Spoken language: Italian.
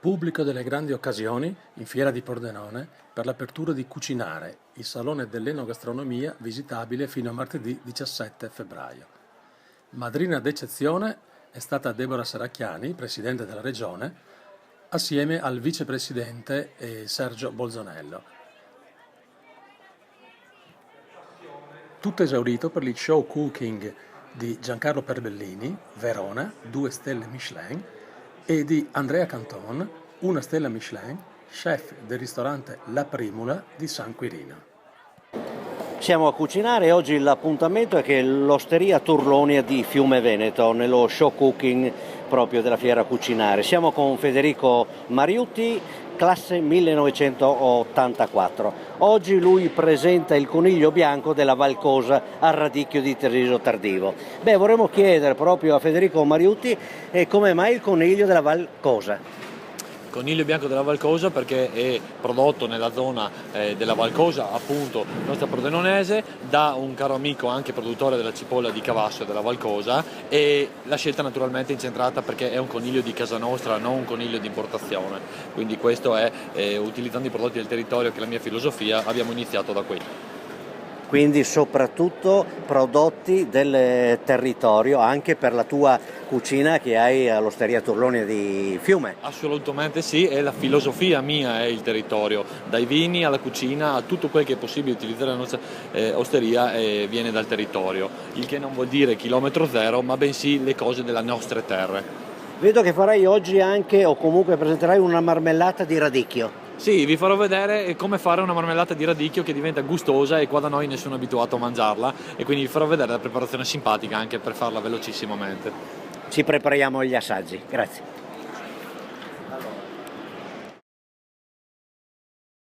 Pubblico delle grandi occasioni in Fiera di Pordenone per l'apertura di Cucinare, il salone dell'enogastronomia visitabile fino a martedì 17 febbraio. Madrina d'eccezione è stata Deborah Serracchiani, presidente della regione, assieme al vicepresidente Sergio Bolzonello. Tutto esaurito per il show cooking di Giancarlo Perbellini, Verona, 2 stelle Michelin, e di Andrea Canton, 1 stella Michelin, chef del ristorante La Primula di San Quirino. Siamo a Cucinare e oggi l'appuntamento è che l'Osteria Turlonia di Fiume Veneto, nello show cooking proprio della Fiera Cucinare. Siamo con Federico Mariutti, classe 1984. Oggi lui presenta il coniglio bianco della Valcosa al radicchio di Treviso Tardivo. Vorremmo chiedere proprio a Federico Mariutti come mai il coniglio della Valcosa. Coniglio bianco della Valcosa perché è prodotto nella zona della Valcosa, appunto nostra pordenonese, da un caro amico anche produttore della cipolla di Cavasso della Valcosa, e la scelta naturalmente è incentrata perché è un coniglio di casa nostra, non un coniglio di importazione. Quindi questo è, utilizzando i prodotti del territorio, che è la mia filosofia, abbiamo iniziato da qui. Quindi soprattutto prodotti del territorio anche per la tua cucina che hai all'Osteria Turlonia di Fiume. Assolutamente sì, e la filosofia mia è il territorio, dai vini alla cucina, a tutto quel che è possibile utilizzare la nostra osteria viene dal territorio, il che non vuol dire chilometro zero, ma bensì le cose delle nostre terre. Vedo che farai oggi anche, o comunque presenterai, una marmellata di radicchio. Sì, vi farò vedere come fare una marmellata di radicchio che diventa gustosa, e qua da noi nessuno è abituato a mangiarla, e quindi vi farò vedere la preparazione simpatica anche per farla velocissimamente. Ci prepariamo agli assaggi, grazie.